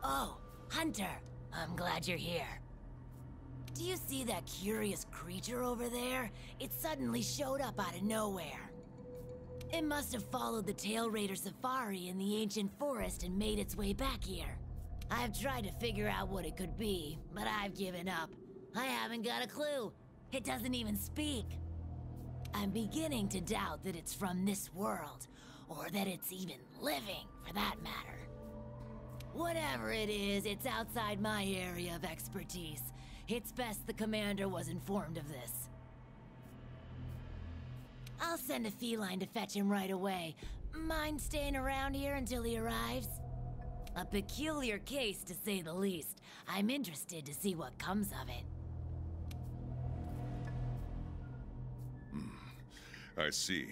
Oh, Hunter, I'm glad you're here. Do you see that curious creature over there? It suddenly showed up out of nowhere. It must have followed the Tail Raider safari in the ancient forest and made its way back here. I've tried to figure out what it could be, but I've given up. I haven't got a clue. It doesn't even speak. I'm beginning to doubt that it's from this world, or that it's even living, for that matter. Whatever it is, it's outside my area of expertise. It's best the commander was informed of this. I'll send a feline to fetch him right away. Mind staying around here until he arrives? A peculiar case, to say the least. I'm interested to see what comes of it. I see.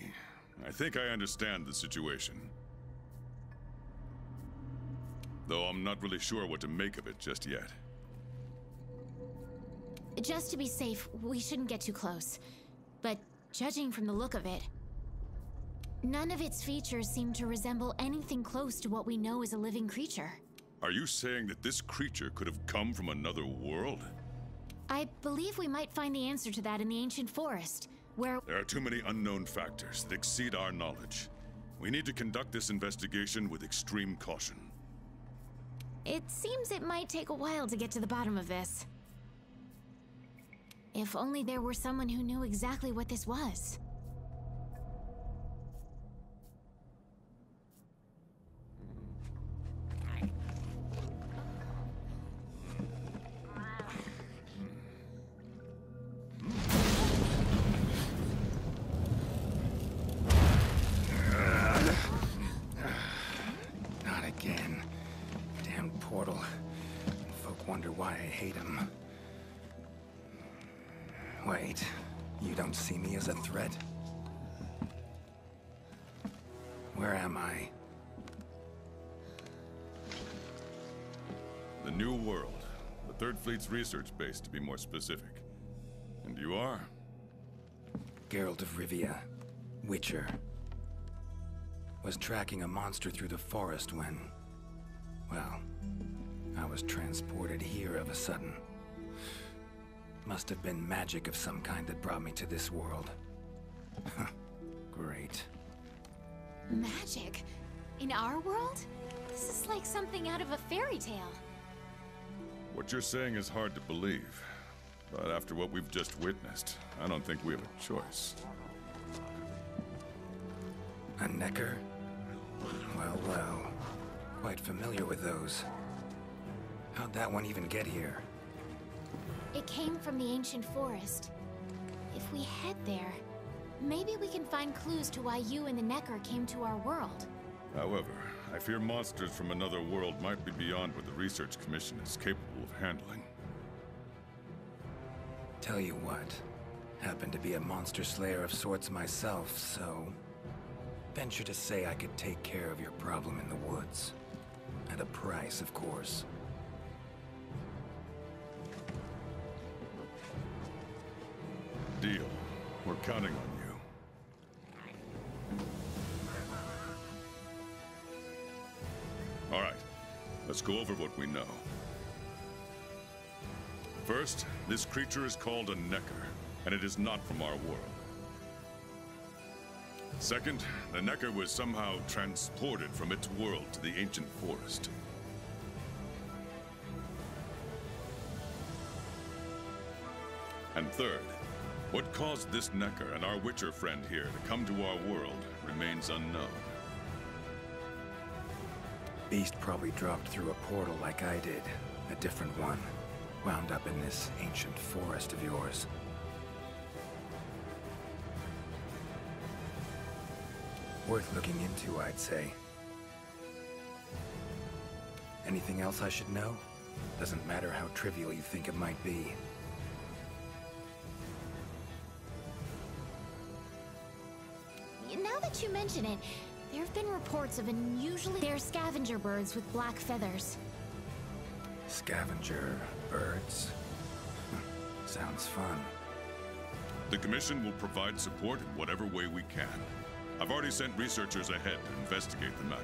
I think I understand the situation. Though I'm not really sure what to make of it just yet. Just to be safe, we shouldn't get too close. But judging from the look of it, none of its features seem to resemble anything close to what we know is a living creature. Are you saying that this creature could have come from another world? I believe we might find the answer to that in the ancient forest, where... There are too many unknown factors that exceed our knowledge. We need to conduct this investigation with extreme caution. It seems it might take a while to get to the bottom of this. If only there were someone who knew exactly what this was. Not again. Damn portal. Folk wonder why I hate him. Wait, you don't see me as a threat? Where am I? The New World. The Third Fleet's research base, to be more specific. And you are? Geralt of Rivia, Witcher. Was tracking a monster through the forest when... well, I was transported here of a sudden. Must have been magic of some kind that brought me to this world. Great. Magic? In our world? This is like something out of a fairy tale. What you're saying is hard to believe. But after what we've just witnessed, I don't think we have a choice. A Necker? Well, well. Quite familiar with those. How'd that one even get here? It came from the ancient forest. If we head there, maybe we can find clues to why you and the Necker came to our world. However, I fear monsters from another world might be beyond what the Research Commission is capable of handling. Tell you what, happen to be a monster slayer of sorts myself, so... venture to say I could take care of your problem in the woods. At a price, of course. Deal. We're counting on you. All right. Let's go over what we know. First, this creature is called a Necker, and it is not from our world. Second, the Necker was somehow transported from its world to the ancient forest. And third, what caused this Necker and our Witcher friend here to come to our world remains unknown. Beast probably dropped through a portal like I did. A different one. Wound up in this ancient forest of yours. Worth looking into, I'd say. Anything else I should know? Doesn't matter how trivial you think it might be. Now that you mention it, there have been reports of unusually... They're scavenger birds with black feathers. Scavenger birds? Sounds fun. The Commission will provide support in whatever way we can. I've already sent researchers ahead to investigate the matter.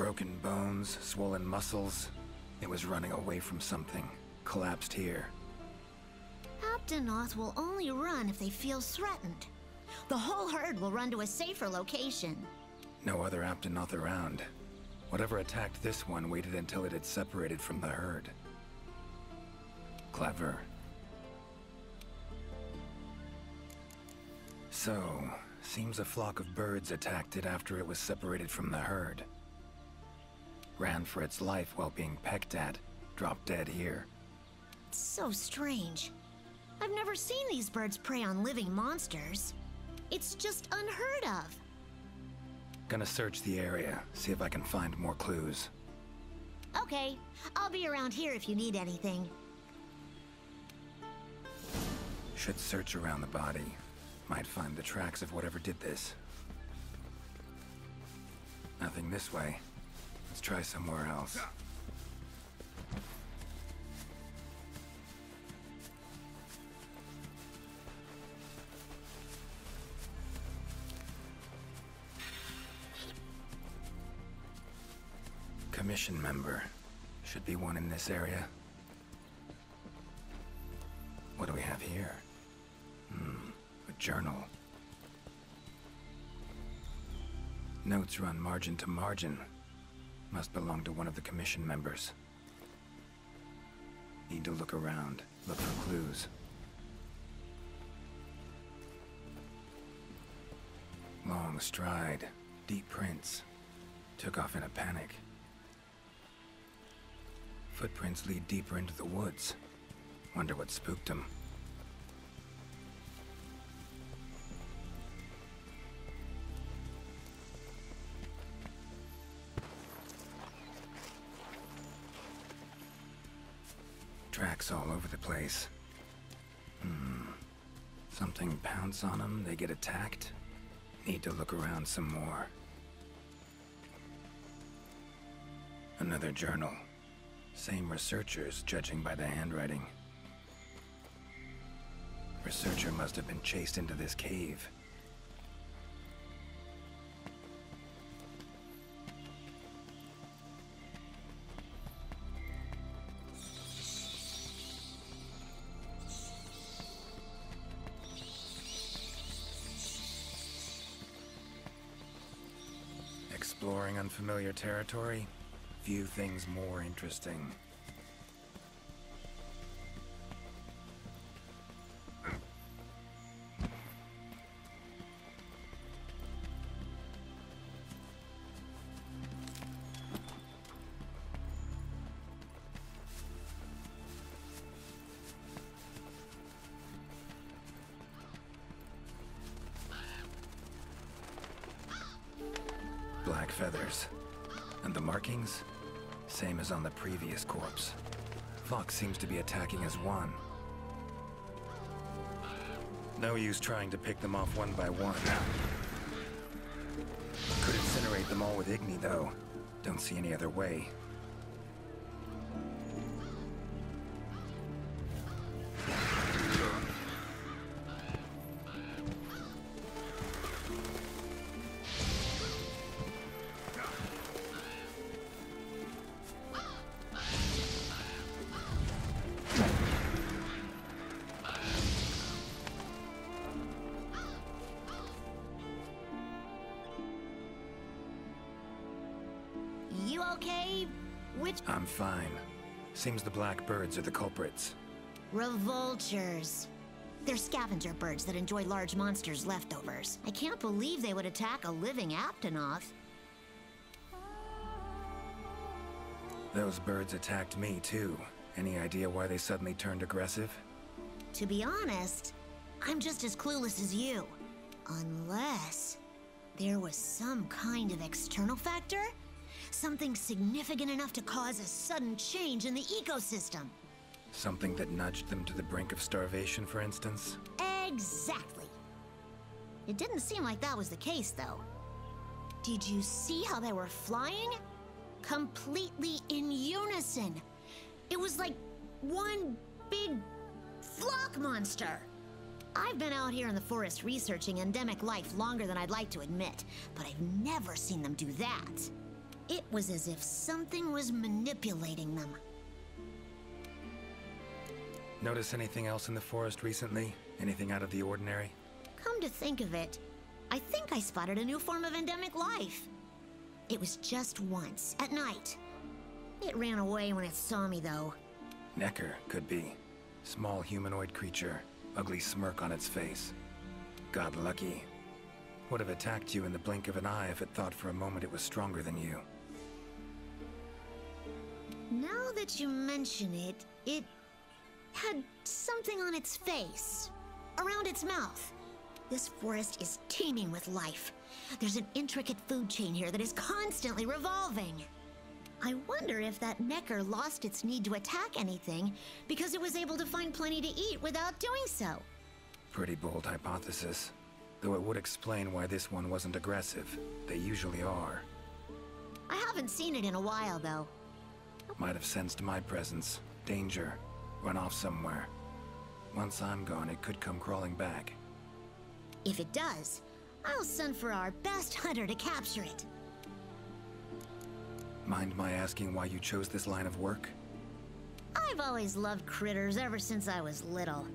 Broken bones, swollen muscles. It was running away from something. Collapsed here. Aptonoth will only run if they feel threatened. The whole herd will run to a safer location. No other Aptonoth around. Whatever attacked this one waited until it had separated from the herd. Clever. So, seems a flock of birds attacked it after it was separated from the herd. Ran for its life while being pecked at, dropped dead here. It's so strange. I've never seen these birds prey on living monsters. It's just unheard of. Gonna search the area, see if I can find more clues. Okay, I'll be around here if you need anything. Should search around the body. Might find the tracks of whatever did this. Nothing this way. Let's try somewhere else. Commission member. Should be one in this area. What do we have here? A journal. Notes run margin to margin. Must belong to one of the commission members. Need to look around, look for clues. Long stride, deep prints. Took off in a panic. Footprints lead deeper into the woods. Wonder what spooked him. Tracks all over the place. Something pounce on them, they get attacked. Need to look around some more. Another journal. Same researchers, judging by the handwriting. Researcher must have been chased into this cave. Exploring unfamiliar territory? Few things more interesting. Black feathers. And the markings? Same as on the previous corpse. Fox seems to be attacking as one. No use trying to pick them off one by one. Could incinerate them all with Igni, though. Don't see any other way. You okay? I'm fine. Seems the black birds are the culprits. Revoltures. They're scavenger birds that enjoy large monsters' leftovers. I can't believe they would attack a living Aptonoth. Those birds attacked me, too. Any idea why they suddenly turned aggressive? To be honest, I'm just as clueless as you. Unless there was some kind of external factor? Something significant enough to cause a sudden change in the ecosystem. Something that nudged them to the brink of starvation, for instance? Exactly. It didn't seem like that was the case, though. Did you see how they were flying? Completely in unison. It was like one big flock monster. I've been out here in the forest researching endemic life longer than I'd like to admit, but I've never seen them do that. It was as if something was manipulating them. Notice anything else in the forest recently? Anything out of the ordinary? Come to think of it, I think I spotted a new form of endemic life. It was just once, at night. It ran away when it saw me, though. Necker, could be. Small humanoid creature, ugly smirk on its face. Got lucky. Would have attacked you in the blink of an eye if it thought for a moment it was stronger than you. Now that you mention it, it had something on its face, around its mouth. This forest is teeming with life. There's an intricate food chain here that is constantly revolving. I wonder if that Necker lost its need to attack anything because it was able to find plenty to eat without doing so. Pretty bold hypothesis. Though it would explain why this one wasn't aggressive. They usually are. I haven't seen it in a while, though. Might have sensed my presence. Danger. Run off somewhere. Once I'm gone, it could come crawling back. If it does, I'll send for our best hunter to capture it. Mind my asking why you chose this line of work? I've always loved critters ever since I was little.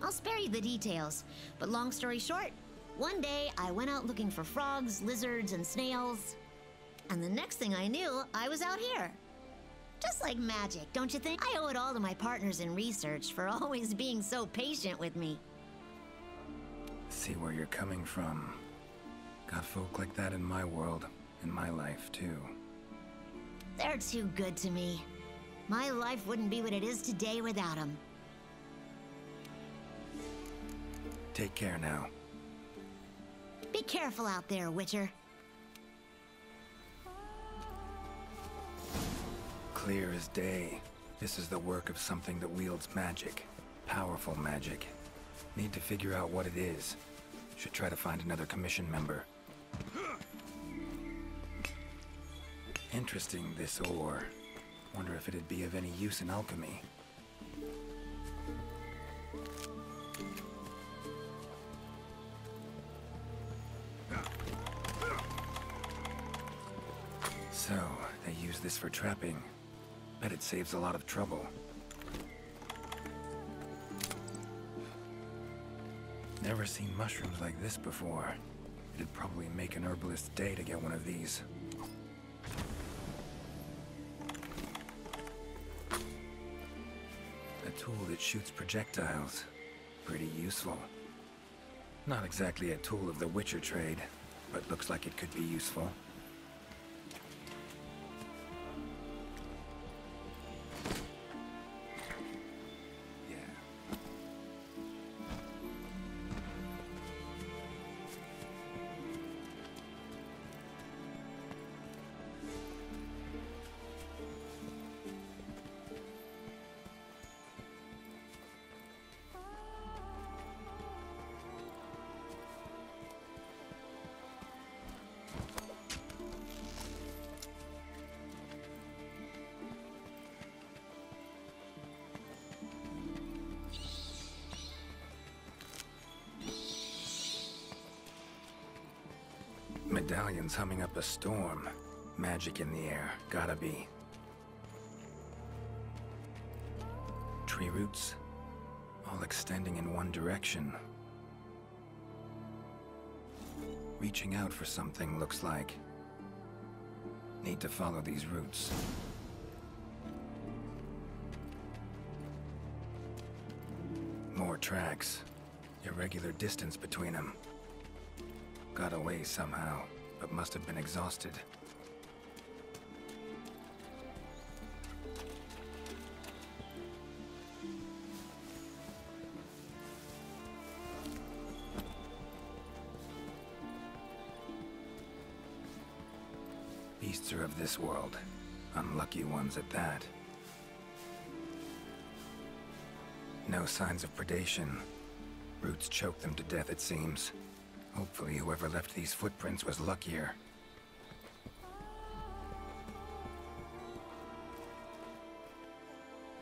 I'll spare you the details, but long story short, one day I went out looking for frogs, lizards, and snails. And the next thing I knew, I was out here. Just like magic, don't you think? I owe it all to my partners in research for always being so patient with me. See where you're coming from. Got folk like that in my world, in my life, too. They're too good to me. My life wouldn't be what it is today without them. Take care now. Be careful out there, Witcher. Clear as day. This is the work of something that wields magic. Powerful magic. Need to figure out what it is. Should try to find another commission member. Interesting, this ore. Wonder if it'd be of any use in alchemy. So, they use this for trapping. Bet it saves a lot of trouble. Never seen mushrooms like this before. It'd probably make an herbalist's day to get one of these. A tool that shoots projectiles. Pretty useful. Not exactly a tool of the Witcher trade, but looks like it could be useful. Medallion's humming up a storm. Magic in the air, gotta be. Tree roots, all extending in one direction. Reaching out for something, looks like. Need to follow these roots. More tracks. Irregular distance between them. Got away somehow, but must have been exhausted. Beasts are of this world. Unlucky ones at that. No signs of predation. Roots choke them to death, it seems. Hopefully whoever left these footprints was luckier.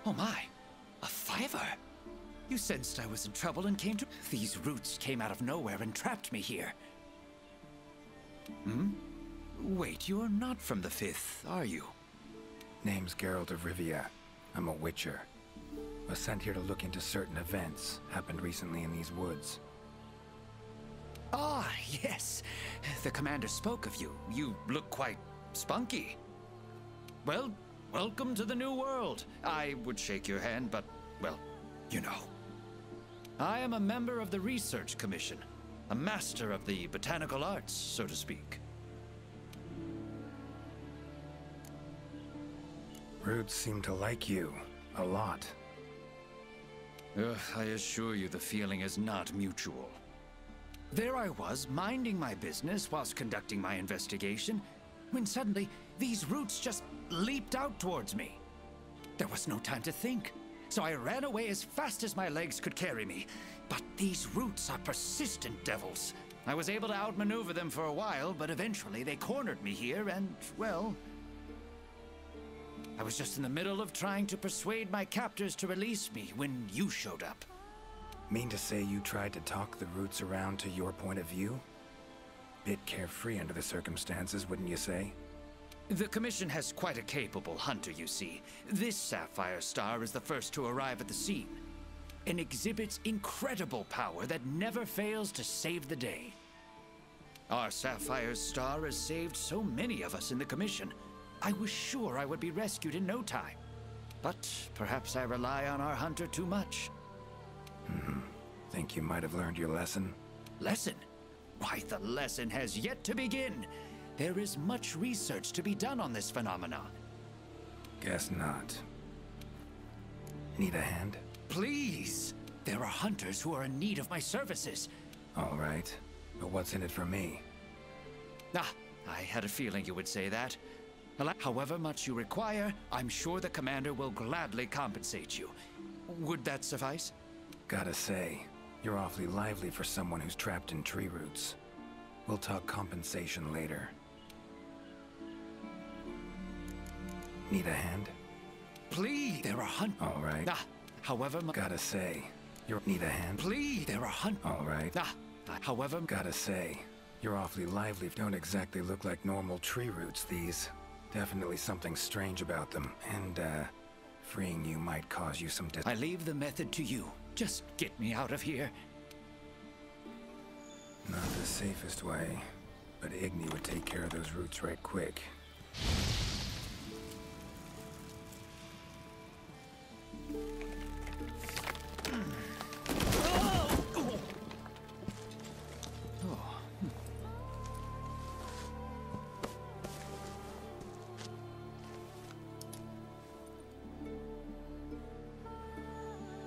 Oh my, a fiver! You sensed I was in trouble and came to... These roots came out of nowhere and trapped me here. Wait, you're not from the 5th, are you? Name's Geralt of Rivia. I'm a Witcher. Was sent here to look into certain events happened recently in these woods. Ah, yes. The commander spoke of you. You look quite spunky. Well, welcome to the new world. I would shake your hand, but, well, you know. I am a member of the Research Commission, a master of the botanical arts, so to speak. Roots seem to like you a lot. I assure you the feeling is not mutual. There I was, minding my business whilst conducting my investigation, when suddenly these roots just leaped out towards me. There was no time to think, so I ran away as fast as my legs could carry me. But these roots are persistent devils. I was able to outmaneuver them for a while, but eventually they cornered me here and, well, I was just in the middle of trying to persuade my captors to release me when you showed up. Mean to say you tried to talk the roots around to your point of view? Bit carefree under the circumstances, wouldn't you say? The Commission has quite a capable hunter, you see. This sapphire star is the first to arrive at the scene, and exhibits incredible power that never fails to save the day. Our sapphire star has saved so many of us in the Commission. I was sure I would be rescued in no time. But perhaps I rely on our hunter too much. Think you might have learned your lesson? Lesson? Why, the lesson has yet to begin. There is much research to be done on this phenomenon. Guess not. Need a hand? Please! There are hunters who are in need of my services. All right. But what's in it for me? Ah, I had a feeling you would say that. However much you require, I'm sure the commander will gladly compensate you. Would that suffice? Gotta say, you're awfully lively for someone who's trapped in tree roots. We'll talk compensation later. Need a hand? Please, there are All right. Ah, however much... Gotta say, you need a hand? Please, there are All right. Ah, however... Gotta say, you're awfully lively. Don't exactly look like normal tree roots, these. Definitely something strange about them. And, freeing you might cause you some I leave the method to you. Just get me out of here. Not the safest way, but Igni would take care of those roots right quick.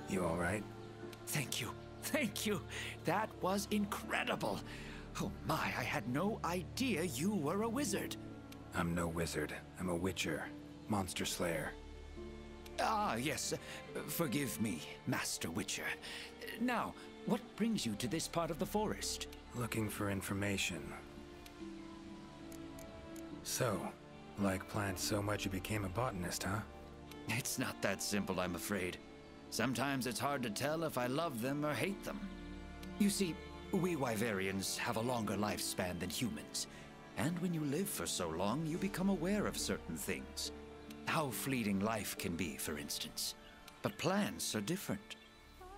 You all right? Thank you. Thank you. That was incredible. Oh my, I had no idea you were a wizard. I'm no wizard. I'm a witcher. Monster slayer. Ah, yes. Forgive me, Master Witcher. Now, what brings you to this part of the forest? Looking for information. So, like plants so much you became a botanist, huh? It's not that simple, I'm afraid. Sometimes it's hard to tell if I love them or hate them. You see, we Wyverians have a longer lifespan than humans. And when you live for so long, you become aware of certain things. How fleeting life can be, for instance. But plants are different.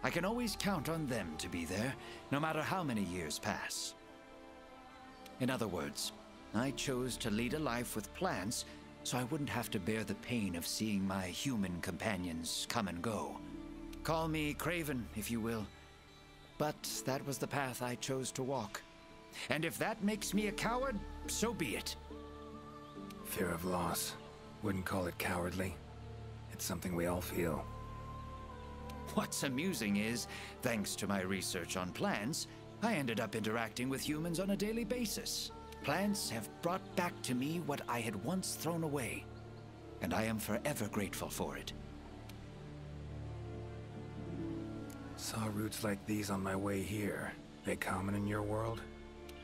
I can always count on them to be there, no matter how many years pass. In other words, I chose to lead a life with plants so I wouldn't have to bear the pain of seeing my human companions come and go. Call me craven, if you will. But that was the path I chose to walk. And if that makes me a coward, so be it. Fear of loss. Wouldn't call it cowardly. It's something we all feel. What's amusing is, thanks to my research on plants, I ended up interacting with humans on a daily basis. Plants have brought back to me what I had once thrown away, and I am forever grateful for it. Saw roots like these on my way here. They common in your world?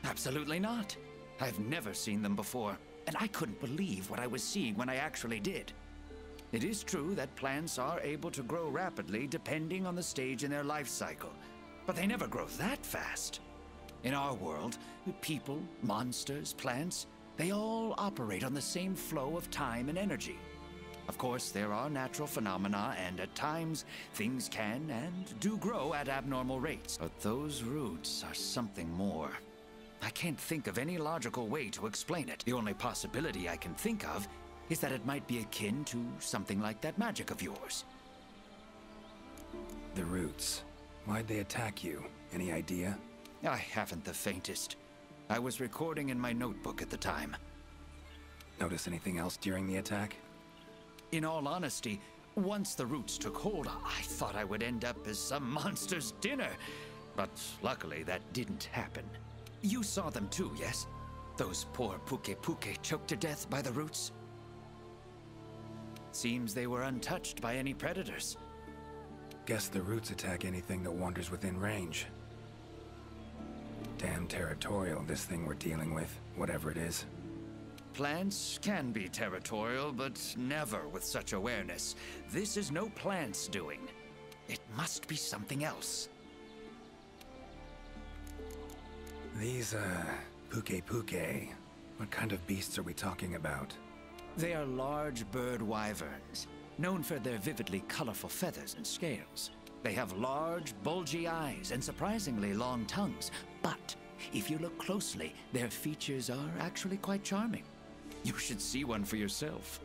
Absolutely not. I've never seen them before, and I couldn't believe what I was seeing when I actually did. It is true that plants are able to grow rapidly depending on the stage in their life cycle, but they never grow that fast. In our world, people, monsters, plants, They all operate on the same flow of time and energy. Of course, there are natural phenomena, and at times, things can and do grow at abnormal rates. But those roots are something more. I can't think of any logical way to explain it. The only possibility I can think of is that it might be akin to something like that magic of yours. The roots. Why'd they attack you? Any idea? I haven't the faintest. I was recording in my notebook at the time. Notice anything else during the attack? In all honesty, once the roots took hold, I thought I would end up as some monster's dinner. But luckily, that didn't happen. You saw them too, yes? Those poor Puke choked to death by the roots? Seems they were untouched by any predators. Guess the roots attack anything that wanders within range. Damn territorial, this thing we're dealing with, whatever it is. Plants can be territorial, but never with such awareness. This is no plant's doing. It must be something else. These, Puke, what kind of beasts are we talking about? They are large bird wyverns, known for their vividly colorful feathers and scales. They have large, bulgy eyes and surprisingly long tongues, but if you look closely, their features are actually quite charming. You should see one for yourself.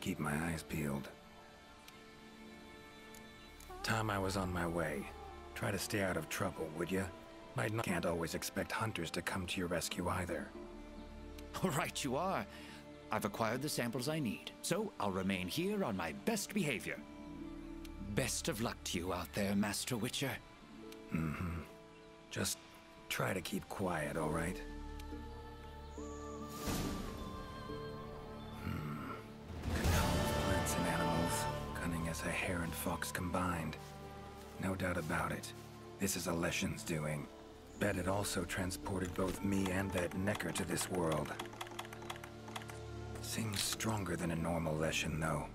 Keep my eyes peeled. Time I was on my way. Try to stay out of trouble, would ya? Can't always expect hunters to come to your rescue either. Right you are. I've acquired the samples I need, so I'll remain here on my best behavior. Best of luck to you out there, Master Witcher. Just try to keep quiet, all right? Control of plants and animals, cunning as a hare and fox combined. No doubt about it. This is Alession's doing. Bet it also transported both me and that Necker to this world. Seems stronger than a normal Leshen, though.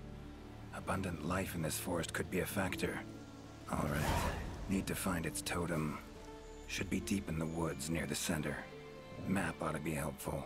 Abundant life in this forest could be a factor. All right. Need to find its totem. Should be deep in the woods near the center. Map ought to be helpful.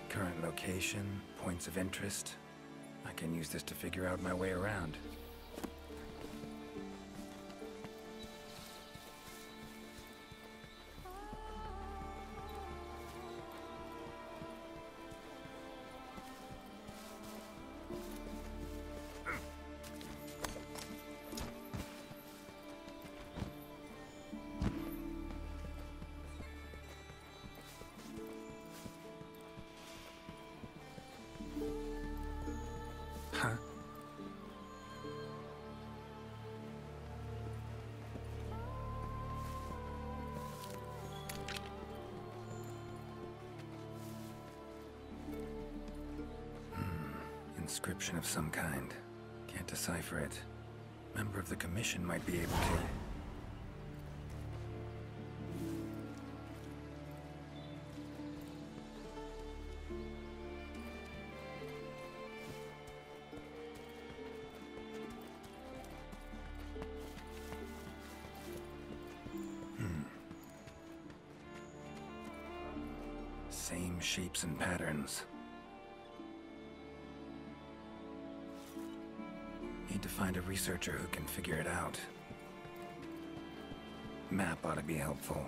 Current location, points of interest. I can use this to figure out my way around. Huh? Inscription of some kind. Can't decipher it. Member of the Commission might be able to. Same shapes and patterns. Need to find a researcher who can figure it out. Map ought to be helpful.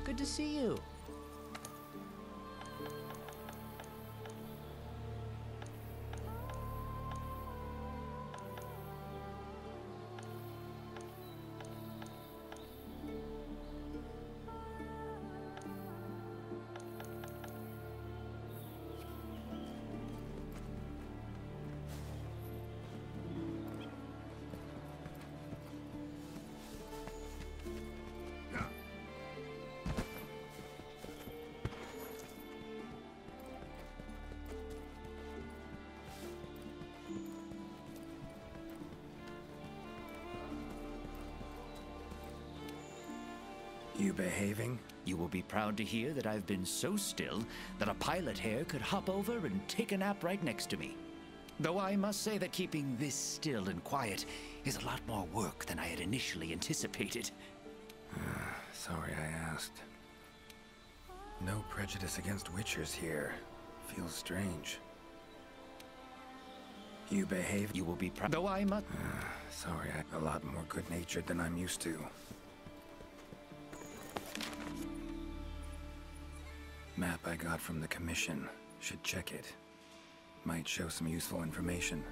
Good to see you. You behaving? You will be proud to hear that I've been so still that a pilot hare could hop over and take a nap right next to me. Though I must say that keeping this still and quiet is a lot more work than I had initially anticipated. Sorry I asked. No prejudice against Witchers here. Feels strange. You behave? You will be proud. Though I must. Sorry, I'm a lot more good-natured than I'm used to. Map I got from the Commission. Should check it. Might show some useful information.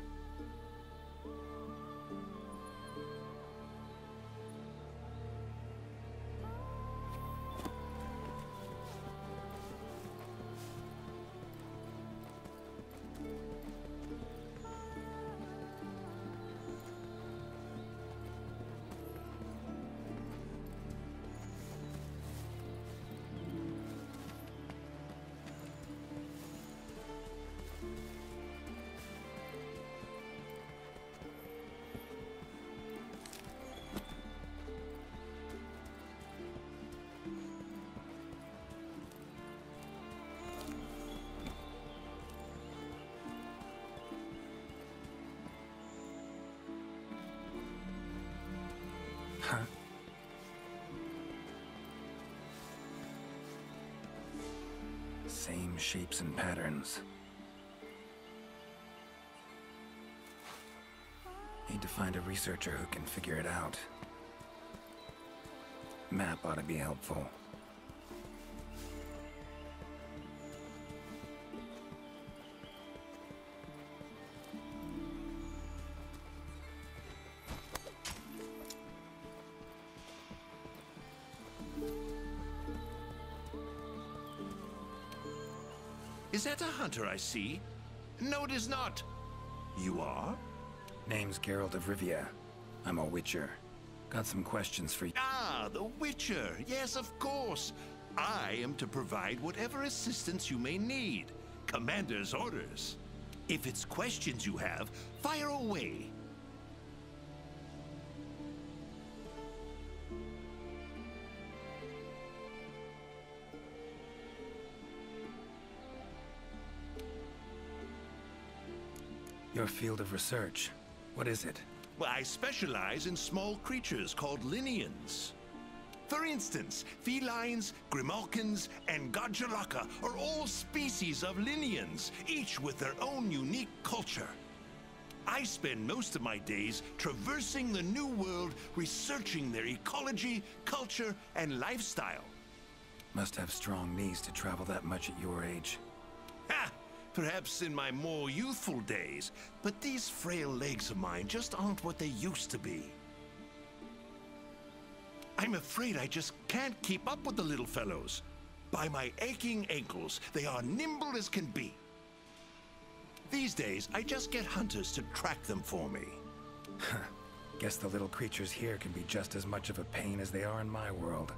Huh? Same shapes and patterns. Need to find a researcher who can figure it out. Map ought to be helpful. Is that a hunter I see? No, it is not. You are? Name's Geralt of Rivia. I'm a Witcher. Got some questions for you. Ah, the Witcher. Yes, of course. I am to provide whatever assistance you may need. Commander's orders. If it's questions you have, fire away. Your field of research. What is it? Well, I specialize in small creatures called Linians. For instance, felines, grimalkins, and Godjalaka are all species of Linians, each with their own unique culture. I spend most of my days traversing the New World, researching their ecology, culture, and lifestyle. Must have strong knees to travel that much at your age. Ha! Perhaps in my more youthful days, but these frail legs of mine just aren't what they used to be. I'm afraid I just can't keep up with the little fellows. By my aching ankles, they are nimble as can be. These days, I just get hunters to track them for me. Guess the little creatures here can be just as much of a pain as they are in my world.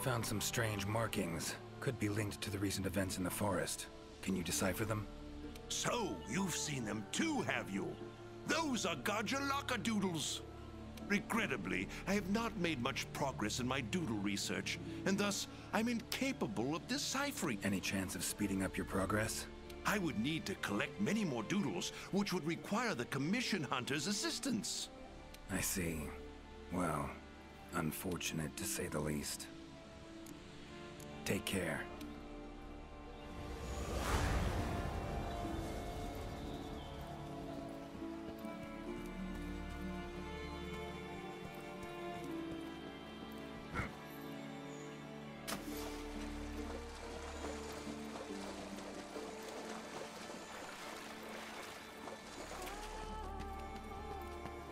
Found some strange markings. Could be linked to the recent events in the forest. Can you decipher them? So, you've seen them too, have you? Those are Gajalaka doodles. Regrettably, I have not made much progress in my doodle research, and thus, I'm incapable of deciphering. Any chance of speeding up your progress? I would need to collect many more doodles, which would require the commission hunter's assistance. I see. Well, unfortunate to say the least. Take care.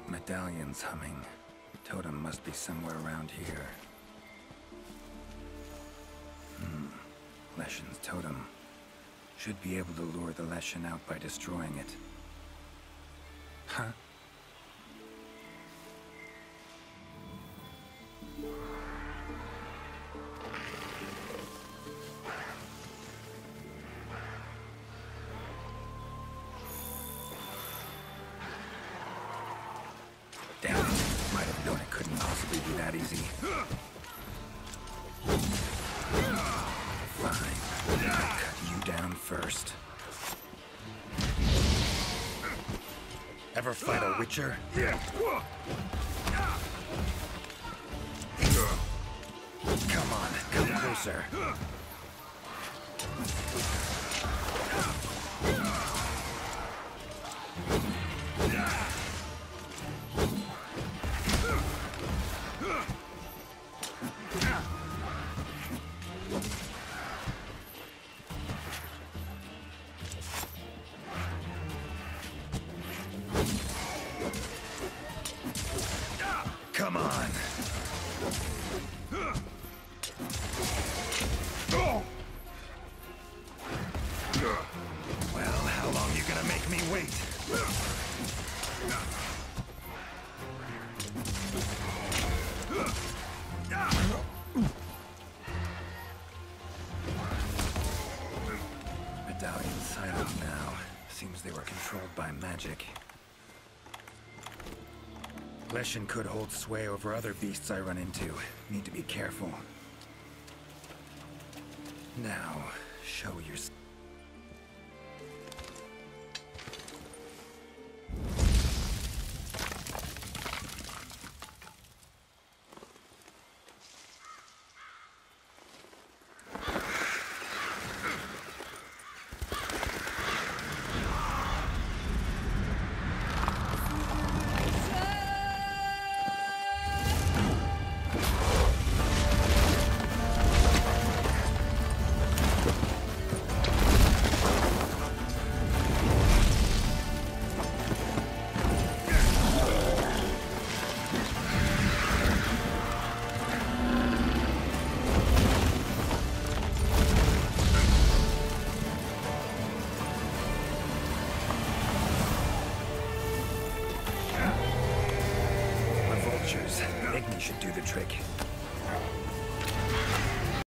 Medallions humming. Totem must be somewhere around here. Leshen's totem. Should be able to lure the Leshen out by destroying it. Huh? Damn it. Might have known it couldn't possibly be that easy. Fine. I'll cut you down first. Ever fight a Witcher? Come on, come closer. Come on. Well, how long you gonna make me wait? Medallion's silent now. Seems they were controlled by magic. Leshen could hold sway over other beasts I run into. Need to be careful. Now, show yourself. Igni should do the trick.